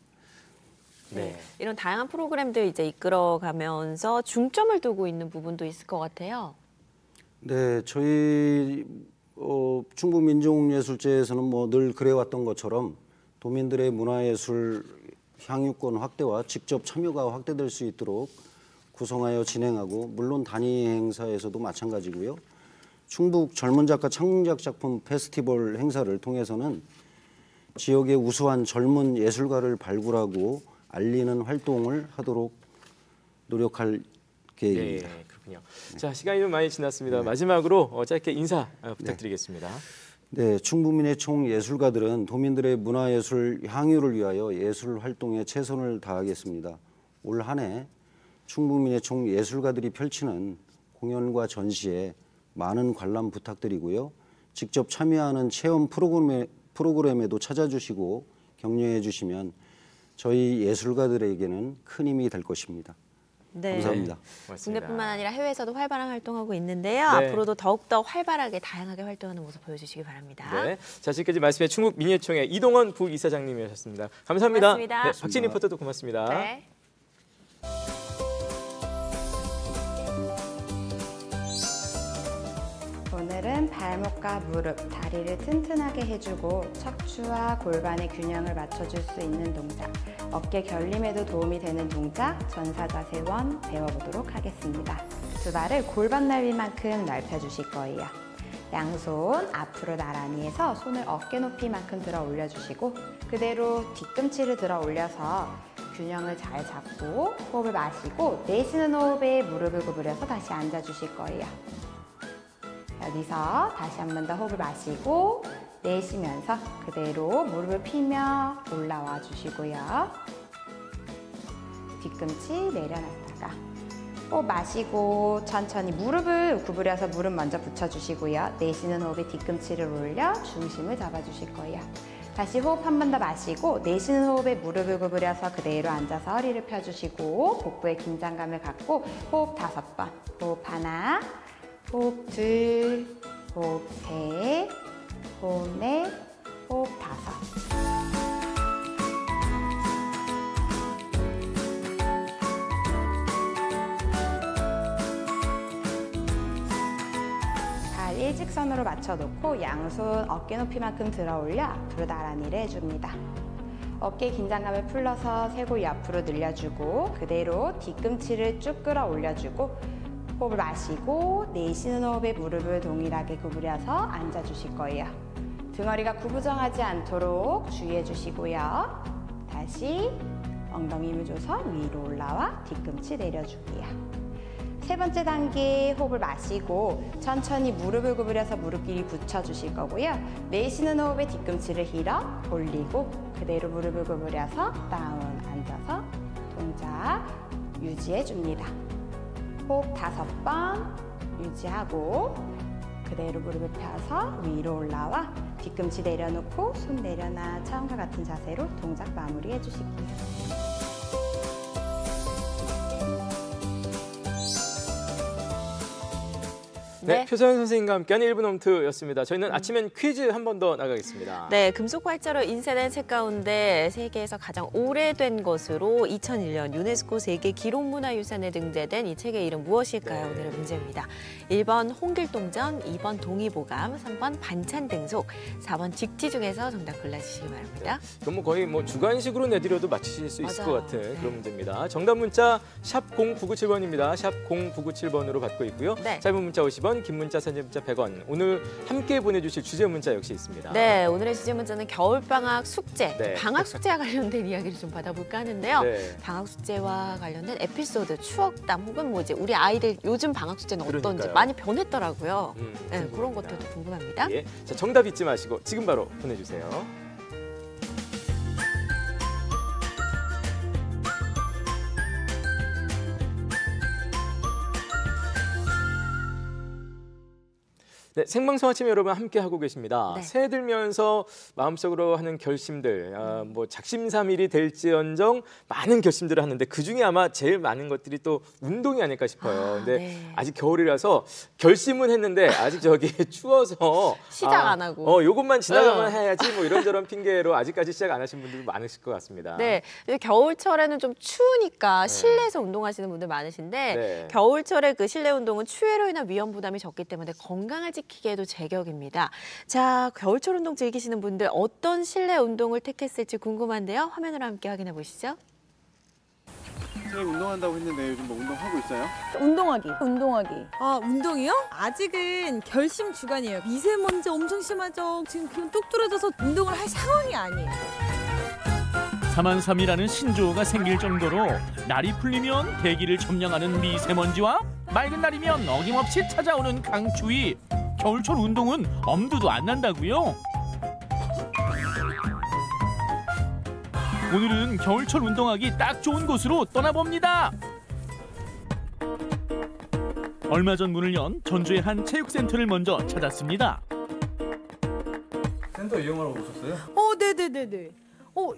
네. 이런 다양한 프로그램들 이제 이끌어가면서 중점을 두고 있는 부분도 있을 것 같아요. 네, 저희 충북 민족예술제에서는 뭐 늘 그래왔던 것처럼 도민들의 문화예술 향유권 확대와 직접 참여가 확대될 수 있도록 구성하여 진행하고 물론 단위 행사에서도 마찬가지고요. 충북 젊은 작가 창작 작품 페스티벌 행사를 통해서는 지역의 우수한 젊은 예술가를 발굴하고 알리는 활동을 하도록 노력할 계획입니다. 네, 그렇군요. 자, 시간이 좀 많이 지났습니다. 마지막으로 짧게 인사 부탁드리겠습니다. 네, 충북민예총 예술가들은 도민들의 문화예술 향유를 위하여 예술 활동에 최선을 다하겠습니다. 올 한 해 충북민예총 예술가들이 펼치는 공연과 전시에 많은 관람 부탁드리고요. 직접 참여하는 체험 프로그램에도 찾아주시고 격려해 주시면 저희 예술가들에게는 큰 힘이 될 것입니다. 네. 감사합니다. 국내뿐만 아니라 해외에서도 활발한 활동하고 있는데요. 네. 앞으로도 더욱더 활발하게 다양하게 활동하는 모습 보여주시기 바랍니다. 네. 자, 지금까지 말씀해 충북 민예총의 이동원 부이사장님이셨습니다. 감사합니다. 고맙습니다. 네, 박진 리포터도 고맙습니다. 네. 오늘은 발목과 무릎, 다리를 튼튼하게 해주고 척추와 골반의 균형을 맞춰줄 수 있는 동작, 어깨 결림에도 도움이 되는 동작, 전사자세1 배워보도록 하겠습니다. 두 발을 골반 넓이만큼 넓혀주실 거예요. 양손 앞으로 나란히 해서 손을 어깨 높이만큼 들어 올려주시고 그대로 뒤꿈치를 들어 올려서 균형을 잘 잡고 호흡을 마시고 내쉬는 호흡에 무릎을 구부려서 다시 앉아주실 거예요. 여기서 다시 한 번 더 호흡을 마시고 내쉬면서 그대로 무릎을 펴며 올라와 주시고요. 뒤꿈치 내려놨다가 호흡 마시고 천천히 무릎을 구부려서 무릎 먼저 붙여주시고요. 내쉬는 호흡에 뒤꿈치를 올려 중심을 잡아주실 거예요. 다시 호흡 한 번 더 마시고 내쉬는 호흡에 무릎을 구부려서 그대로 앉아서 허리를 펴주시고 복부에 긴장감을 갖고 호흡 5번. 호흡 하나, 호흡 둘, 호흡 셋, 호흡 넷, 호흡 5. 일직선으로 맞춰놓고 양손 어깨 높이만큼 들어 올려 앞으로 나란히를 해줍니다. 어깨 긴장감을 풀러서 쇄골 옆으로 늘려주고 그대로 뒤꿈치를 쭉 끌어 올려주고 호흡을 마시고 내쉬는 호흡에 무릎을 동일하게 구부려서 앉아주실 거예요. 등허리가 구부정하지 않도록 주의해 주시고요. 다시 엉덩이 힘을 줘서 위로 올라와 뒤꿈치 내려주고요. 세 번째 단계 호흡을 마시고 천천히 무릎을 구부려서 무릎 길이 붙여주실 거고요. 내쉬는 호흡에 뒤꿈치를 밀어 올리고 그대로 무릎을 구부려서 다운 앉아서 동작 유지해 줍니다. 호흡 5번 유지하고 그대로 무릎을 펴서 위로 올라와 뒤꿈치 내려놓고 손 내려놔 처음과 같은 자세로 동작 마무리해 주실게요. 네, 표서연 선생님과 함께한 1분 홈트였습니다. 저희는 아침엔 퀴즈 한 번 더 나가겠습니다. 네, 금속 활자로 인쇄된 책 가운데 세계에서 가장 오래된 것으로 2001년 유네스코 세계 기록문화유산에 등재된 이 책의 이름 무엇일까요? 네. 오늘의 문제입니다. 1번 홍길동전, 2번 동의보감, 3번 반찬등속, 4번 직지 중에서 정답 골라주시기 바랍니다. 그럼 뭐 거의 뭐 주관식으로 내드려도 맞히실 수 있을 것 같은 그런 문제입니다. 정답 문자 샵 0997번입니다. 샵 0997번으로 받고 있고요. 네. 짧은 문자 50원, 긴 문자, 사진 문자 100원. 오늘 함께 보내주실 주제 문자 역시 있습니다. 네, 오늘의 주제 문자는 겨울방학 숙제, 네. 방학 숙제와 관련된 이야기를 좀 받아볼까 하는데요. 네. 방학 숙제와 관련된 에피소드, 추억담 혹은 뭐지 우리 아이들 요즘 방학 숙제는 어떤지 그러니까요. 많이 변했더라고요. 네, 궁금합니다. 그런 것들도 궁금합니다. 예. 자, 정답 잊지 마시고 지금 바로 보내주세요. 네, 생방송 아침 여러분 함께 하고 계십니다. 네. 새해 들면서 마음속으로 하는 결심들, 뭐 작심삼일이 될지언정 많은 결심들을 하는데 그 중에 아마 제일 많은 것들이 또 운동이 아닐까 싶어요. 근데 네. 아직 겨울이라서 결심은 했는데 아직 저기 추워서 시작 안 하고. 요것만 지나가면 해야지 뭐 이런저런 핑계로 아직까지 시작 안 하신 분들도 많으실 것 같습니다. 네, 겨울철에는 좀 추우니까 실내에서 운동하시는 분들 많으신데 네. 겨울철에 그 실내 운동은 추위로 인한 위험 부담이 적기 때문에 건강을 지키기에도 제격입니다. 자, 겨울철 운동 즐기시는 분들 어떤 실내 운동을 택했을지 궁금한데요. 화면으로 함께 확인해 보시죠. 선생님 운동한다고 했는데 요즘 뭐 운동하고 있어요? 운동하기. 아, 운동이요? 아직은 결심 주간이에요. 미세먼지 엄청 심하죠. 지금 기분 뚝 떨어져서 운동을 할 상황이 아니에요. 3만3이라는 신조어가 생길 정도로 날이 풀리면 대기를 점령하는 미세먼지와 맑은 날이면 어김없이 찾아오는 강추위. 겨울철 운동은 엄두도 안 난다고요? 오늘은 겨울철 운동하기 딱 좋은 곳으로 떠나봅니다. 얼마 전 문을 연 전주의 한 체육센터를 먼저 찾았습니다. 센터 이용하러 오셨어요? 네네네네.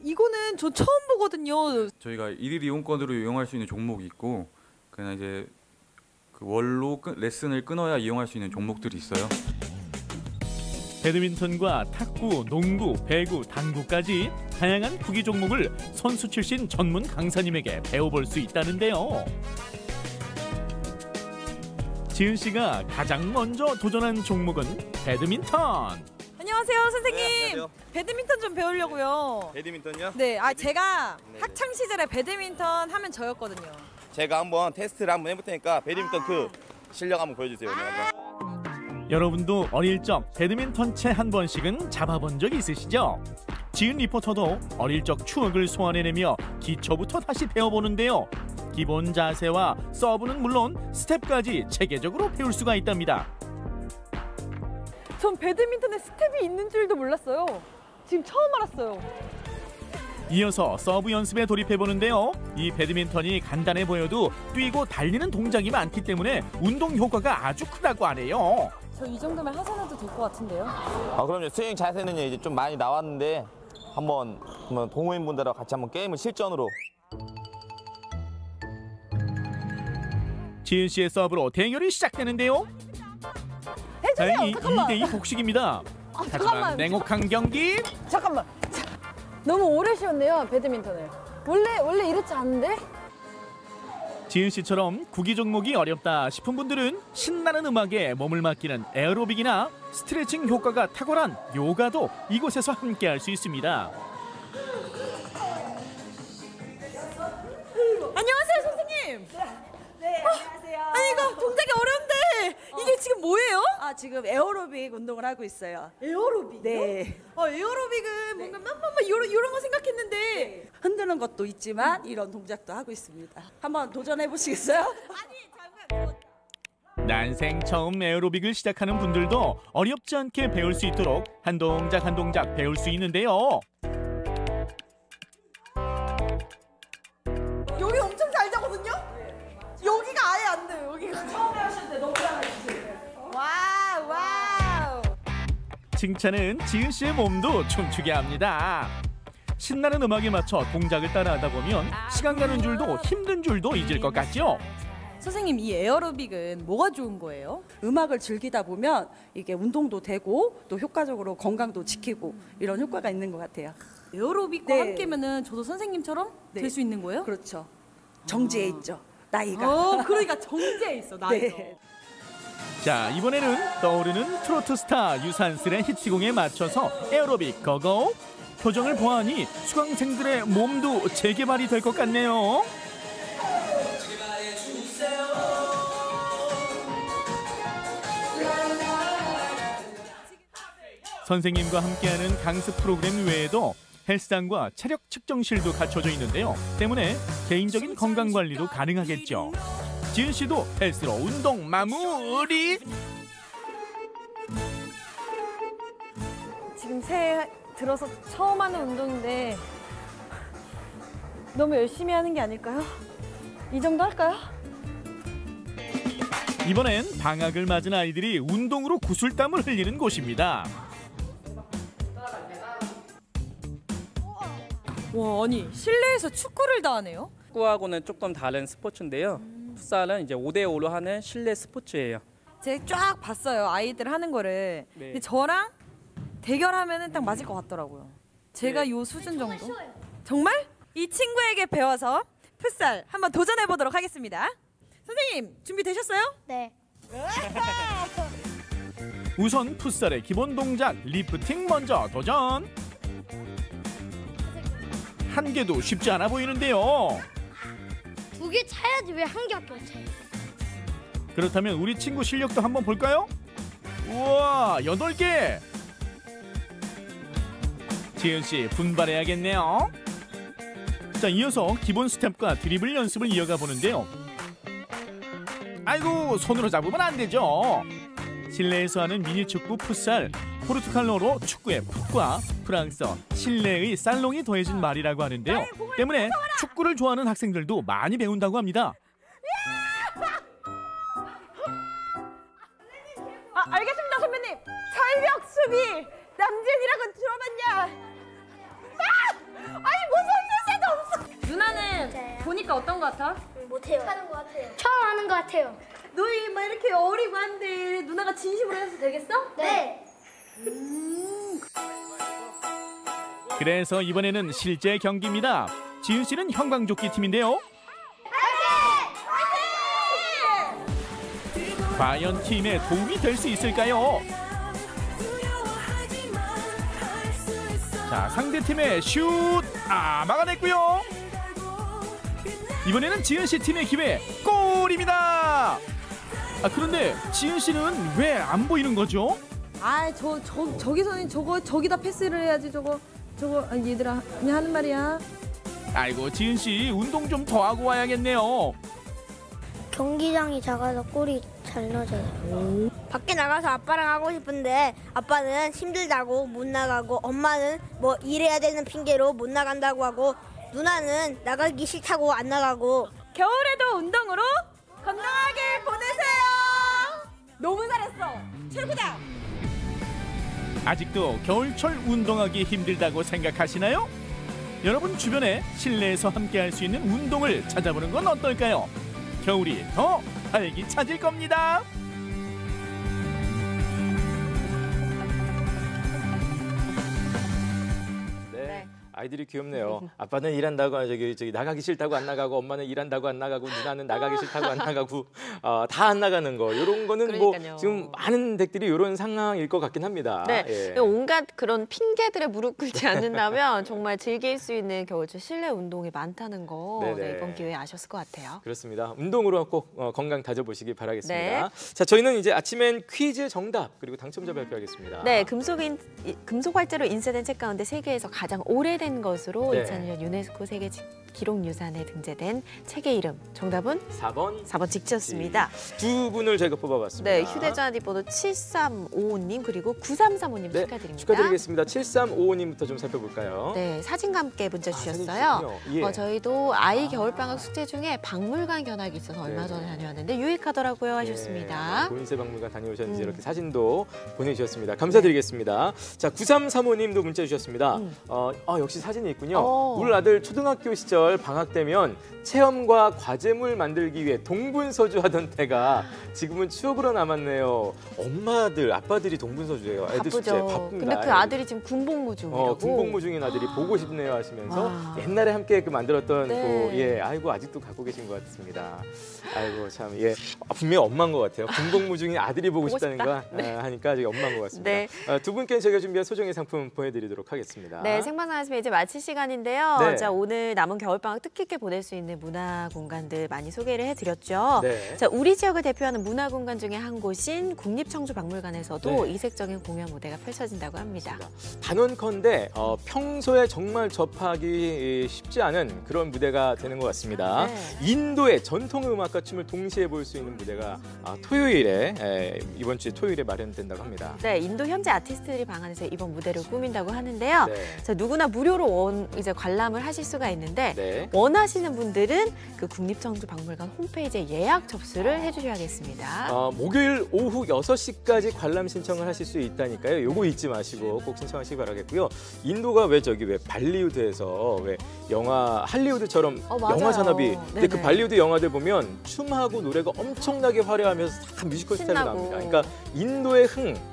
이거는 저 처음 보거든요. 저희가 일일 이용권으로 이용할 수 있는 종목이 있고 그냥 이제 그 월로 레슨을 끊어야 이용할 수 있는 종목들이 있어요. 배드민턴과 탁구, 농구, 배구, 당구까지 다양한 구기 종목을 선수 출신 전문 강사님에게 배워볼 수 있다는데요. 지은 씨가 가장 먼저 도전한 종목은 배드민턴. 안녕하세요, 선생님. 네, 안녕하세요. 배드민턴 좀 배우려고요. 배드민턴요? 네, 제가 학창 시절에 배드민턴 하면 저였거든요. 제가 한번 테스트를 한번 해볼 테니까 배드민턴 그 실력 한번 보여주세요. 여러분도 어릴 적 배드민턴 채 한 번씩은 잡아본 적 있으시죠? 지은 리포터도 어릴 적 추억을 소환해내며 기초부터 다시 배워보는데요. 기본 자세와 서브는 물론 스텝까지 체계적으로 배울 수가 있답니다. 전 배드민턴에 스텝이 있는 줄도 몰랐어요. 지금 처음 알았어요. 이어서 서브 연습에 돌입해보는데요. 이 배드민턴이 간단해 보여도 뛰고 달리는 동작이 많기 때문에 운동 효과가 아주 크다고 하네요. 저 이 정도면 하산해도 될 것 같은데요? 그럼요. 스윙 자세는 이제 좀 많이 나왔는데 한번 동호인분들하고 같이 한번 게임을 실전으로. 지은 씨의 서브로 대결이 시작되는데요. 다행히 2대2 복식입니다. 하지만 잠깐만. 냉혹한 경기. 잠깐만. 너무 오래 쉬었네요, 배드민턴을. 원래 이렇지 않은데? 지은 씨처럼 구기 종목이 어렵다 싶은 분들은 신나는 음악에 몸을 맡기는 에어로빅이나 스트레칭 효과가 탁월한 요가도 이곳에서 함께할 수 있습니다. 안녕하세요, 선생님. 네, 안녕하세요. 아니 이거 동작이 어려운데 이게 지금 뭐예요? 지금 에어로빅 운동을 하고 있어요. 에어로빅이요? 네. 에어로빅은 뭔가 이런 거 생각했는데 흔드는 것도 있지만 이런 동작도 하고 있습니다. 한번 도전해 보시겠어요? 난생 처음 에어로빅을 시작하는 분들도 어렵지 않게 배울 수 있도록 한 동작 한 동작 배울 수 있는데요. 여기 엄청 잘 자거든요? 여기가 아예 안 돼요. 여기가 처음에 하실 때 너무 잘하시죠? 와우. 칭찬은 지은 씨의 몸도 춤추게 합니다. 신나는 음악에 맞춰 동작을 따라하다 보면 시간 가는 줄도 힘든 줄도 잊을 것 같죠? 선생님, 이 에어로빅은 뭐가 좋은 거예요? 음악을 즐기다 보면 이게 운동도 되고 또 효과적으로 건강도 지키고 이런 효과가 있는 것 같아요. 에어로빅과 네. 함께면은 저도 선생님처럼 네. 될 수 있는 거예요? 그렇죠. 정지해 있죠. 나이가. 그러니까 정지해 있어, 나이가. 네. 자, 이번에는 떠오르는 트로트 스타 유산슬의 히트곡에 맞춰서 에어로빅 고고! 표정을 보아하니 수강생들의 몸도 재개발이 될 것 같네요. 선생님과 함께하는 강습 프로그램 외에도 헬스장과 체력 측정실도 갖춰져 있는데요. 때문에 개인적인 건강 관리도 가능하겠죠. 지은 씨도 헬스로 운동 마무리! 지금 새해 들어서 처음 하는 운동인데 너무 열심히 하는 게 아닐까요? 이 정도 할까요? 이번엔 방학을 맞은 아이들이 운동으로 구슬땀을 흘리는 곳입니다. 와, 아니 실내에서 축구를 다 하네요? 축구하고는 조금 다른 스포츠인데요. 풋살은 이제 5대5로 하는 실내 스포츠예요. 제가 쫙 봤어요, 아이들 하는 거를. 네. 근데 저랑 대결하면은 딱 맞을 것 같더라고요. 제가 요 수준 정도? 정말? 이 친구에게 배워서 풋살 한번 도전해 보도록 하겠습니다. 선생님, 준비되셨어요? 네. 우선 풋살의 기본 동작 리프팅 먼저 도전! 한 개도 쉽지 않아 보이는데요. 2개 차야지 왜 한 개밖에 못 차요? 그렇다면 우리 친구 실력도 한번 볼까요? 우와, 8개! 지은 씨 분발해야겠네요. 자, 이어서 기본 스텝과 드리블 연습을 이어가 보는데요. 아이고, 손으로 잡으면 안 되죠. 실내에서 하는 미니축구 풋살, 포르투갈어로 축구의 풋과 프랑스어 실내의 살롱이 더해진 말이라고 하는데요. 때문에 축구를 좋아하는 학생들도 많이 배운다고 합니다. 알겠습니다, 선배님. 절벽 수비 남진이라고 들어봤냐? 아니 무슨 실세도 없어. 누나는 보니까 어떤 것 같아? 못해요. 하는 것 같아요. 처음 하는 것 같아요. 너희 막 이렇게 어리고 한데 누나가 진심으로 해서 되겠어? 네. 그래서 이번에는 실제 경기입니다. 지은 씨는 형광조끼 팀인데요. 과연 팀에 도움이 될 수 있을까요? 자, 상대팀의 슛! 막아냈고요. 이번에는 지은 씨 팀의 기회, 골입니다. 그런데 지은 씨는 왜 안 보이는 거죠? 저기서는 저기다 패스를 해야지 저거. 저거 얘들아 그냥 하는 말이야. 아이고 지은 씨 운동 좀 더 하고 와야겠네요. 경기장이 작아서 골이 잘 넣어져요. 밖에 나가서 아빠랑 하고 싶은데 아빠는 힘들다고 못 나가고 엄마는 뭐 일해야 되는 핑계로 못 나간다고 하고 누나는 나가기 싫다고 안 나가고 겨울에도 운동으로 건강하게 보내세요. 너무 잘했어. 최고다. 아직도 겨울철 운동하기 힘들다고 생각하시나요? 여러분 주변에 실내에서 함께할 수 있는 운동을 찾아보는 건 어떨까요? 겨울이 더 활기차질 겁니다. 아이들이 귀엽네요. 아빠는 일한다고 저기 나가기 싫다고 안 나가고 엄마는 일한다고 안 나가고 누나는 나가기 싫다고 안 나가고 다 안 나가는 거 이런 거는 그러니까요. 뭐 지금 많은 댁들이 이런 상황일 것 같긴 합니다. 네, 예. 온갖 그런 핑계들에 무릎 꿇지 않는다면 정말 즐길 수 있는 겨울철 실내 운동이 많다는 거 네, 이번 기회에 아셨을 것 같아요. 그렇습니다. 운동으로 꼭 건강 다져보시기 바라겠습니다. 네. 자, 저희는 이제 아침엔 퀴즈 정답 그리고 당첨자 발표하겠습니다. 네, 금속 활자로 인쇄된 책 가운데 세계에서 가장 오래된 것으로 네. 2001년 유네스코 세계 기록유산에 등재된 책의 이름 정답은 4번 직지였습니다. 두 분을 저희가 뽑아봤습니다. 네, 휴대전화 뒷번호 7355님 그리고 9335님 네, 축하드립니다. 축하드리겠습니다. 7355님부터 좀 살펴볼까요? 네, 사진과 함께 문자 주셨어요. 예. 저희도 아이 겨울방학 숙제 중에 박물관 견학이 있어서 얼마 전에 다녀왔는데 유익하더라고요 하셨습니다. 고인세 박물관 다녀오셨는지 이렇게 사진도 보내주셨습니다. 감사드리겠습니다. 자, 9335님도 문자 주셨습니다. 역시 사진이 있군요. 우리 아들 초등학교 시절 방학 때면 체험과 과제물 만들기 위해 동분서주 하던 때가 지금은 추억으로 남았네요. 엄마들, 아빠들이 동분서주예요. 애들 숙제 바쁩니다. 근데 그 아들이 지금 군복무 중이라고. 군복무 중인 아들이 보고 싶네요 하시면서 옛날에 함께 그 만들었던 아이고 아직도 갖고 계신 것 같습니다. 아이고 참 분명히 엄마인 것 같아요. 군복무 중인 아들이 보고 싶다는 거 하니까 저기 엄마인 것 같습니다. 네. 두 분께 저희가 준비한 소정의 상품 보내드리도록 하겠습니다. 네, 생방송하시면 이제 마칠 시간인데요. 네. 자, 오늘 남은 겨울방학 뜻깊게 보낼 수 있는 문화 공간들 많이 소개를 해드렸죠. 네. 자, 우리 지역을 대표하는 문화 공간 중에 한 곳인 국립청주박물관에서도 네. 이색적인 공연 무대가 펼쳐진다고 합니다. 단언컨대 평소에 정말 접하기 쉽지 않은 그런 무대가 되는 것 같습니다. 네. 인도의 전통 음악과 춤을 동시에 볼 수 있는 무대가 이번 주 토요일에 마련된다고 합니다. 네, 인도 현지 아티스트들이 방한해서 이번 무대를 꾸민다고 하는데요. 네. 자, 누구나 무료로 이제 관람을 하실 수가 있는데 네. 원하시는 분들은 그 국립청주박물관 홈페이지에 예약 접수를 해주셔야겠습니다. 목요일 오후 6시까지 관람 신청을 하실 수 있다니까요. 요거 잊지 마시고 꼭 신청하시기 바라겠고요. 인도가 왜 발리우드에서 왜 영화 할리우드처럼 영화 산업이 근데 그 발리우드 영화들 보면 춤하고 노래가 엄청나게 화려하면서 다 뮤지컬 스타일로 나옵니다. 그러니까 인도의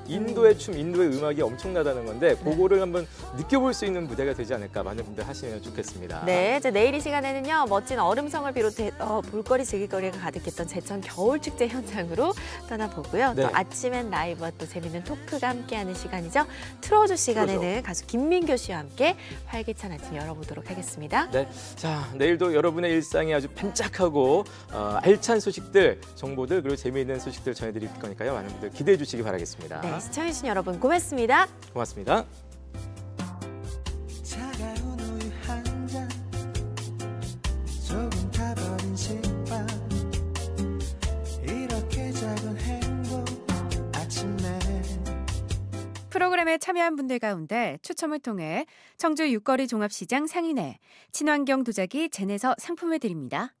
인도의 춤, 인도의 음악이 엄청나다는 건데 그거를 한번 느껴볼 수 있는 무대가 되지 않을까 많은 분들 하시면 좋겠습니다. 네, 이제 내일 이 시간에는요 멋진 얼음성을 비롯해 볼거리 즐길거리가 가득했던 제천 겨울축제 현장으로 떠나보고요. 네. 또 아침엔 라이브와 또 재밌는 토크가 함께하는 시간이죠. 틀어줘 시간에는 가수 김민교 씨와 함께 활기찬 아침 열어보도록 하겠습니다. 네, 자 내일도 여러분의 일상이 아주 반짝하고 알찬 소식들, 정보들 그리고 재미있는 소식들 전해드릴 거니까요. 많은 분들 기대해 주시기 바라겠습니다. 네, 시청해주신 여러분 고맙습니다. 고맙습니다. 차가운 우유 한 잔 조금 타버린 식빵 이렇게 작은 행복 아침에 프로그램에 참여한 분들 가운데 추첨을 통해 청주 육거리 종합시장 상인회 친환경 도자기 젠에서 상품을 드립니다.